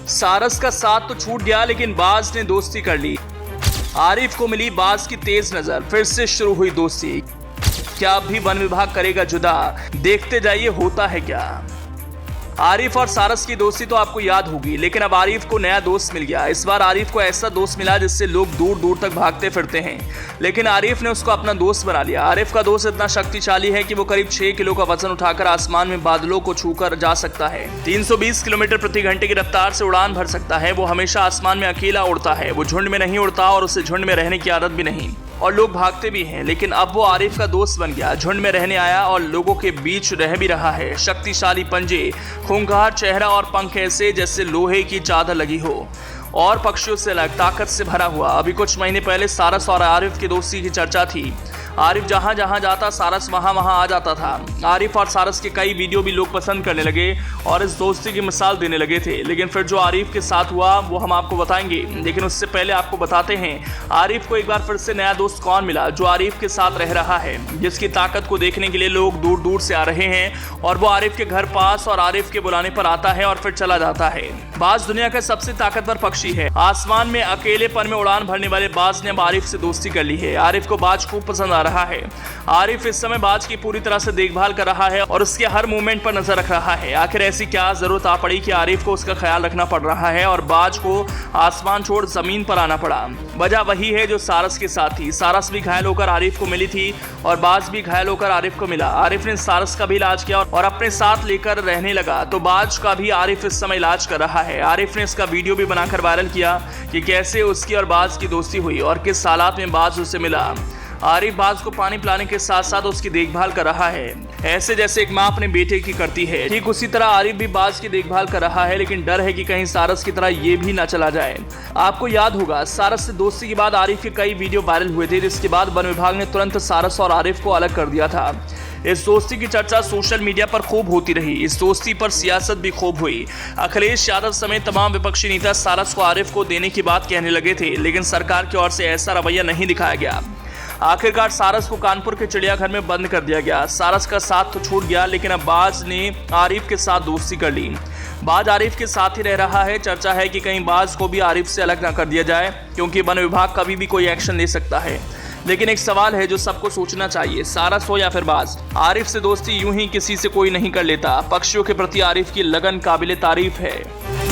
सारस का साथ तो छूट गया लेकिन बाज ने दोस्ती कर ली। आरिफ को मिली बाज की तेज नजर, फिर से शुरू हुई दोस्ती। क्या अब भी वन विभाग करेगा जुदा? देखते जाइए होता है क्या। आरिफ और सारस की दोस्ती तो आपको याद होगी, लेकिन अब आरिफ को नया दोस्त मिल गया। इस बार आरिफ को ऐसा दोस्त मिला जिससे लोग दूर दूर तक भागते फिरते हैं, लेकिन आरिफ ने उसको अपना दोस्त बना लिया। आरिफ का दोस्त इतना शक्तिशाली है कि वो करीब 6 किलो का वजन उठाकर आसमान में बादलों को छूकर जा सकता है। 320 किलोमीटर प्रति घंटे की रफ्तार से उड़ान भर सकता है। वो हमेशा आसमान में अकेला उड़ता है। वो झुंड में नहीं उड़ता और उसे झुंड में रहने की आदत भी नहीं, और लोग भागते भी हैं, लेकिन अब वो आरिफ का दोस्त बन गया। झुंड में रहने आया और लोगों के बीच रह भी रहा है। शक्तिशाली पंजे, खूंखार चेहरा और पंख ऐसे जैसे लोहे की चादर लगी हो, और पक्षियों से अलग, ताकत से भरा हुआ। अभी कुछ महीने पहले सारस और आरिफ की दोस्ती की चर्चा थी। आरिफ जहां जहां जाता सारस वहां वहां आ जाता था। आरिफ और सारस के कई वीडियो भी लोग पसंद करने लगे और इस दोस्ती की मिसाल देने लगे थे। लेकिन फिर जो आरिफ के साथ हुआ वो हम आपको बताएंगे, लेकिन उससे पहले आपको बताते हैं आरिफ को एक बार फिर से नया दोस्त कौन मिला जो आरिफ के साथ रह रहा है, जिसकी ताकत को देखने के लिए लोग दूर दूर से आ रहे हैं। और वो आरिफ के घर पास और आरिफ के बुलाने पर आता है और फिर चला जाता है। बाज दुनिया का सबसे ताकतवर पक्षी है। आसमान में अकेलेपन में उड़ान भरने वाले बाज ने अब आरिफ से दोस्ती कर ली है। आरिफ को बाज खूब पसंद आ रहा है। आरिफ इस समय बाज की पूरी तरह से देखभाल कर रहा है और उसके हर मूवमेंट पर नजर रख रहा है। आखिर ऐसी क्या जरूरत आ पड़ी कि आरिफ को उसका ख्याल रखना पड़ रहा है और बाज को आसमान छोड़ जमीन पर आना पड़ा? वजह वही है जो सारस के साथ थी। सारस भी घायल होकर आरिफ को मिली थी और बाज भी घायल होकर आरिफ को मिला। आरिफ ने सारस का भी इलाज किया और अपने साथ लेकर रहने लगा, तो बाज का भी आरिफ इस समय इलाज कर रहा है। आरिफ ने इसका वीडियो भी बनाकर वायरल किया कि कैसे उसकी और बाज की दोस्ती हुई और किस हालात में बाज उसे मिला। आरिफ बाज को पानी पिलाने के साथ साथ उसकी देखभाल कर रहा है, ऐसे जैसे एक माँ अपने बेटे की करती है। ठीक उसी तरह आरिफ भी बाज की देखभाल कर रहा है, लेकिन डर है कि कहीं सारस की तरह ये भी ना चला जाए। आपको याद होगा सारस से दोस्ती के बाद आरिफ के कई वीडियो वायरल हुए थे, जिसके बाद वन विभाग ने तुरंत सारस और आरिफ को अलग कर दिया था। इस दोस्ती की चर्चा सोशल मीडिया पर खूब होती रही। इस दोस्ती पर सियासत भी खूब हुई। अखिलेश यादव समेत तमाम विपक्षी नेता सारस को आरिफ को देने की बात कहने लगे थे, लेकिन सरकार की ओर से ऐसा रवैया नहीं दिखाया गया। आखिरकार सारस को कानपुर के चिड़ियाघर में बंद कर दिया गया। सारस का साथ तो छूट गया, लेकिन अब बाज ने आरिफ के साथ दोस्ती कर ली। बाज आरिफ के साथ ही रह रहा है। चर्चा है कि कहीं बाज को भी आरिफ से अलग ना कर दिया जाए, क्योंकि वन विभाग कभी भी कोई एक्शन ले सकता है। लेकिन एक सवाल है जो सबको सोचना चाहिए, सारस हो या फिर बाज, आरिफ से दोस्ती यूं ही किसी से कोई नहीं कर लेता। पक्षियों के प्रति आरिफ की लगन काबिले तारीफ है।